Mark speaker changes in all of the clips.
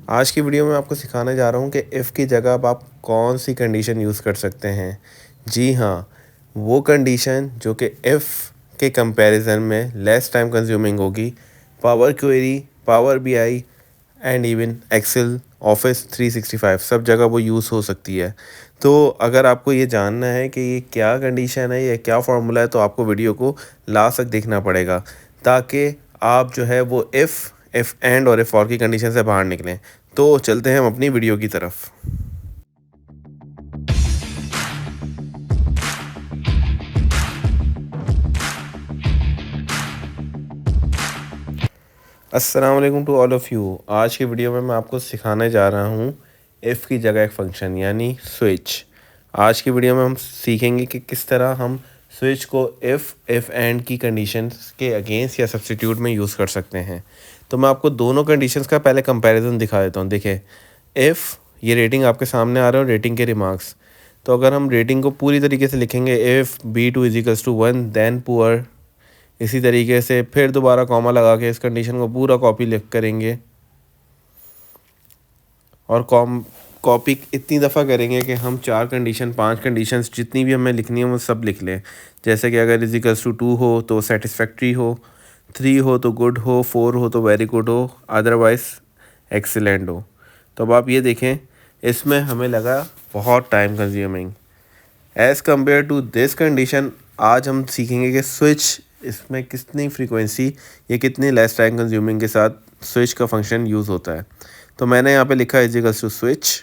Speaker 1: आज की वीडियो में आपको सिखाने जा रहा हूँ कि इफ़ की जगह अब आप कौन सी कंडीशन यूज़ कर सकते हैं। जी हाँ, वो कंडीशन जो कि इफ़ के कंपैरिज़न में लेस टाइम कंज्यूमिंग होगी। Power Query, Power BI and even Excel, Office 365 सब जगह वो यूज़ हो सकती है। तो अगर आपको ये जानना है कि ये क्या कंडीशन है, ये क्या फ़ॉर्मूला है, तो आपको वीडियो को लास्ट तक देखना पड़ेगा ताकि आप जो है वो इफ़ एंड और इफ़ और की कंडीशन से बाहर निकलें। तो चलते हैं हम अपनी वीडियो की तरफ। अस्सलाम वालेकुम टू ऑल ऑफ़ यू। आज की वीडियो में मैं आपको सिखाने जा रहा हूँ इफ़ की जगह एक फ़ंक्शन यानी स्विच। आज की वीडियो में हम सीखेंगे कि किस तरह हम स्विच को इफ़ एंड की कंडीशंस के अगेंस्ट या सब्स्टिट्यूट में यूज़ कर सकते हैं। तो मैं आपको दोनों कंडीशंस का पहले कंपैरिजन दिखा देता हूँ। देखिए, इफ़ ये रेटिंग आपके सामने आ रहा है और रेटिंग के रिमार्क्स। तो अगर हम रेटिंग को पूरी तरीके से लिखेंगे, इफ़ B2 = 1 देन पुअर, इसी तरीके से फिर दोबारा कॉमा लगा के इस कंडीशन को पूरा कॉपी लिख करेंगे और कॉपी इतनी दफ़ा करेंगे कि हम 4 कंडीशन 5 कंडीशंस जितनी भी हमें लिखनी है वो सब लिख लें। जैसे कि अगर = 2 हो तो सेटिस्फैक्ट्री हो, 3 हो तो गुड हो, 4 हो तो वेरी गुड हो, अदरवाइज़ एक्सीलेंट हो। तो अब आप ये देखें, इसमें हमें लगा बहुत time consuming. As compare to this condition, आज हम सीखेंगे कि स्विच इसमें कितनी फ्रीक्वेंसी या कितनी लेस टाइम कंज्यूमिंग के साथ स्विच का फंक्शन यूज़ होता है। तो मैंने यहाँ पे लिखा = स्विच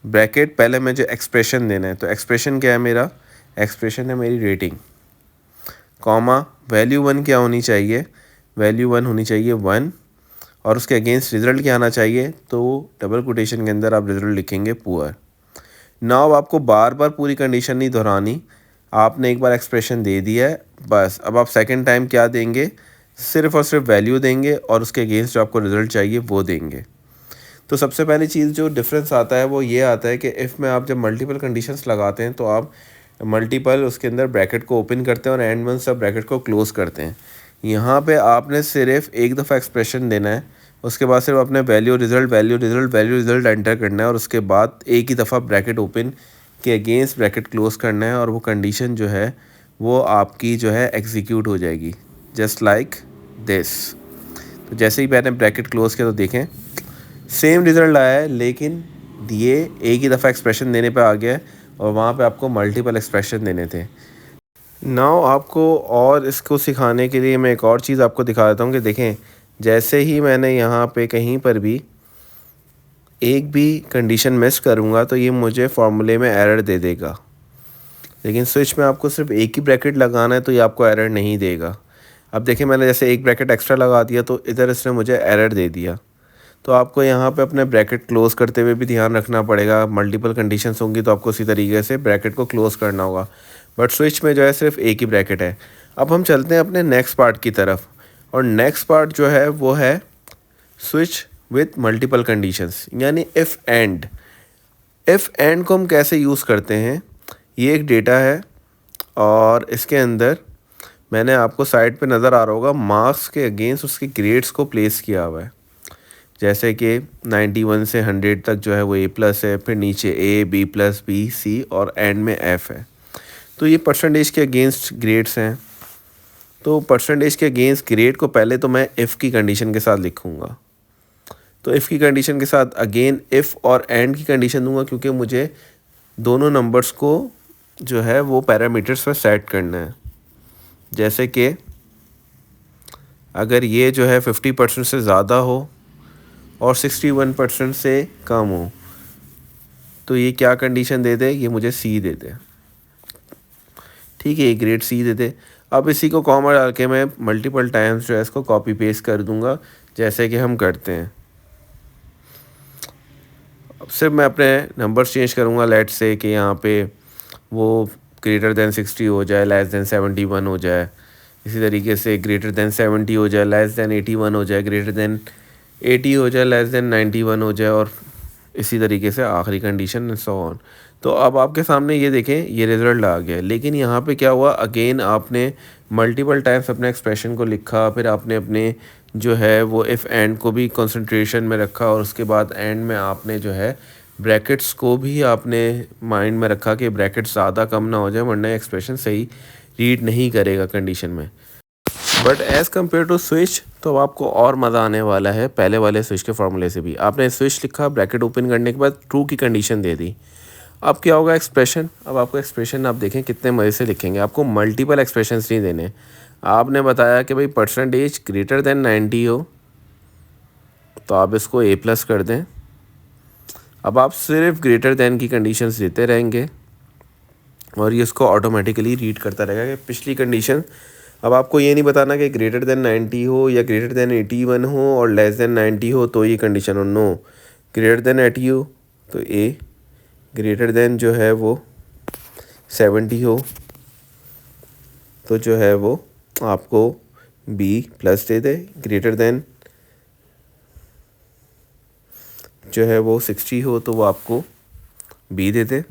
Speaker 1: ब्रैकेट, पहले मुझे एक्सप्रेशन देना है। तो एक्सप्रेशन क्या है मेरा? एक्सप्रेशन है मेरी रेटिंग, कॉमा वैल्यू 1 क्या होनी चाहिए? वैल्यू 1 होनी चाहिए 1, और उसके अगेंस्ट रिज़ल्ट क्या आना चाहिए? तो डबल कोटेशन के अंदर आप रिज़ल्ट लिखेंगे पुअर। नाउ आपको बार बार पूरी कंडीशन नहीं दोहरानी, आपने एक बार एक्सप्रेशन दे दिया है, बस अब आप सेकंड टाइम क्या देंगे? सिर्फ़ और सिर्फ वैल्यू देंगे और उसके अगेंस्ट जो आपको रिज़ल्ट चाहिए वो देंगे। तो सबसे पहली चीज़ जो डिफरेंस आता है वो ये आता है कि इफ़ में आप जब मल्टीपल कंडीशंस लगाते हैं तो आप मल्टीपल उसके अंदर ब्रैकेट को ओपन करते हैं और एंड में सब ब्रैकेट को क्लोज़ करते हैं। यहाँ पे आपने सिर्फ एक दफ़ा एक्सप्रेशन देना है, उसके बाद सिर्फ अपने value result value result value result enter करना है और उसके बाद एक ही दफ़ा ब्रैकेट ओपन के अगेंस्ट ब्रैकेट क्लोज़ करना है और वो कंडीशन जो है वो आपकी जो है एग्जीक्यूट हो जाएगी, जस्ट लाइक दिस। तो जैसे ही मैंने ब्रैकेट क्लोज़ किया तो देखें सेम रिज़ल्ट आया है, लेकिन ये एक ही दफ़ा एक्सप्रेशन देने पे आ गया है और वहाँ पे आपको मल्टीपल एक्सप्रेशन देने थे। नाउ आपको और इसको सिखाने के लिए मैं एक और चीज़ आपको दिखा देता हूँ कि देखें, जैसे ही मैंने यहाँ पे कहीं पर भी एक भी कंडीशन मिस करूँगा तो ये मुझे फार्मूले में एरर दे देगा, लेकिन स्विच में आपको सिर्फ एक ही ब्रैकेट लगाना है तो ये आपको एरर नहीं देगा। अब देखिए, मैंने जैसे एक ब्रैकेट एक्स्ट्रा लगा दिया तो इधर इसने मुझे एरर दे दिया। तो आपको यहाँ पे अपने ब्रैकेट क्लोज़ करते हुए भी ध्यान रखना पड़ेगा। मल्टीपल कंडीशंस होंगी तो आपको उसी तरीके से ब्रैकेट को क्लोज़ करना होगा, बट स्विच में जो है सिर्फ एक ही ब्रैकेट है। अब हम चलते हैं अपने नेक्स्ट पार्ट की तरफ, और नेक्स्ट पार्ट जो है वो है स्विच विथ मल्टीपल कंडीशंस यानी इफ़ एंड। इफ़ एंड को हम कैसे यूज़ करते हैं, ये एक डेटा है और इसके अंदर मैंने आपको साइड पे नज़र आ रहा होगा मार्क्स के अगेंस्ट उसके ग्रेड्स को प्लेस किया हुआ है। जैसे कि 91 से 100 तक जो है वो A+ है, फिर नीचे A, B+, B, C और एंड में F है। तो ये परसेंटेज के अगेंस्ट ग्रेड्स हैं। तो परसेंटेज के अगेंस्ट ग्रेड को पहले तो मैं इफ़ की कंडीशन के साथ लिखूँगा। तो इफ़ की कंडीशन के साथ अगेन इफ़ और एंड की कंडीशन दूंगा, क्योंकि मुझे दोनों नंबर्स को जो है वो पैरामीटर्स पर सेट करना है। जैसे कि अगर ये जो है 50% से ज़्यादा हो और 61% से कम हो तो ये क्या कंडीशन दे दे? ये मुझे सी दे दे। ठीक है, ये ग्रेड सी दे दे। अब इसी को कॉमा डाल के मैं मल्टीपल टाइम्स जो है इसको कॉपी पेस्ट कर दूंगा, जैसे कि हम करते हैं। अब सिर्फ मैं अपने नंबर्स चेंज करूंगा। लेट्स से कि यहाँ पे वो >60 हो जाए, <71 हो जाए। इसी तरीके से >70 हो जाए, <81 हो जाए, >80 हो जाए, <91 हो जाए, और इसी तरीके से आखिरी कंडीशन एंड सो ऑन। तो अब आपके सामने ये देखें, ये रिज़ल्ट आ गया, लेकिन यहाँ पे क्या हुआ? अगेन आपने मल्टीपल टाइम्स अपने एक्सप्रेशन को लिखा, फिर आपने अपने जो है वो इफ़ एंड को भी कंसंट्रेशन में रखा और उसके बाद एंड में आपने जो है ब्रैकेट्स को भी आपने माइंड में रखा कि ब्रैकेट्स ज़्यादा कम ना हो जाए, वरना एक्सप्रेशन सही रीड नहीं करेगा कंडीशन में। But as compare to switch तो अब आपको और मज़ा आने वाला है पहले वाले स्विच के फार्मूले से भी। आपने स्विच लिखा, ब्रैकेट ओपन करने के बाद ट्रू की कंडीशन दे दी। अब क्या होगा एक्सप्रेशन, अब आपको एक्सप्रेशन आप देखें कितने मज़े से लिखेंगे। आपको मल्टीपल एक्सप्रेशंस नहीं देने। आपने बताया कि भाई परसेंटेज ग्रेटर देन 90 हो तो आप इसको ए प्लस कर दें। अब आप सिर्फ ग्रेटर देन की कंडीशंस देते रहेंगे और ये इसको ऑटोमेटिकली रीड करता रहेगा कि पिछली कंडीशन। अब आपको ये नहीं बताना कि ग्रेटर देन 90 हो या ग्रेटर देन 81 हो और लेस देन 90 हो तो ये कंडीशन हो। नो, ग्रेटर देन 80 हो तो ए, ग्रेटर देन जो है वो 70 हो तो जो है वो आपको बी प्लस दे दे, ग्रेटर देन जो है वो 60 हो तो वो आपको बी दे दे।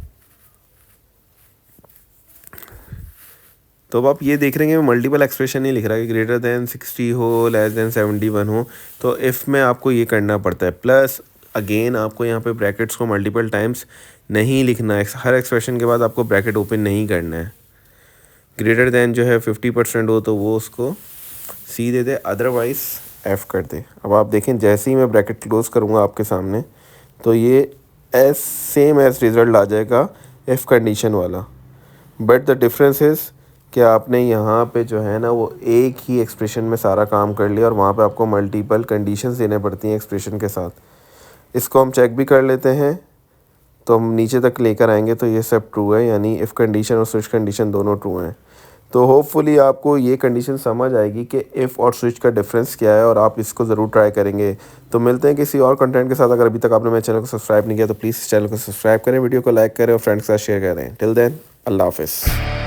Speaker 1: तो अब आप ये देख रहे हैं मल्टीपल एक्सप्रेशन नहीं लिख रहा है कि ग्रेटर देन 60 हो, लेस देन 71 हो। तो इफ़ में आपको ये करना पड़ता है। प्लस अगेन आपको यहाँ पे ब्रैकेट्स को मल्टीपल टाइम्स नहीं लिखना है, हर एक्सप्रेशन के बाद आपको ब्रैकेट ओपन नहीं करना है। ग्रेटर देन जो है 50% हो तो वो उसको सी दे दे, अदरवाइज़ एफ़ कर दे। अब आप देखें जैसे ही मैं ब्रैकेट क्लोज़ करूँगा आपके सामने तो ये सेम एज रिज़ल्ट आ जाएगा इफ़ कंडीशन वाला। बट द डिफरेंस इज़ कि आपने यहाँ पे जो है ना वो एक ही एक्सप्रेशन में सारा काम कर लिया और वहाँ पे आपको मल्टीपल कंडीशंस देने पड़ती हैं एक्सप्रेशन के साथ। इसको हम चेक भी कर लेते हैं तो हम नीचे तक लेकर आएंगे तो ये सब ट्रू है, यानी इफ़ कंडीशन और स्विच कंडीशन दोनों ट्रू हैं। तो होपफुली आपको ये कंडीशन समझ आएगी कि इफ़ और स्विच का डिफरेंस क्या है और आप इसको ज़रूर ट्राई करेंगे। तो मिलते हैं किसी और कंटेंट के साथ। अगर अभी तक आपने मेरे चैनल को सब्सक्राइब नहीं किया तो प्लीज़ चैनल को सब्सक्राइब करें, वीडियो को लाइक करें और फ्रेंड्स के साथ शेयर करें। टिल देन, अल्लाह हाफ़िज़।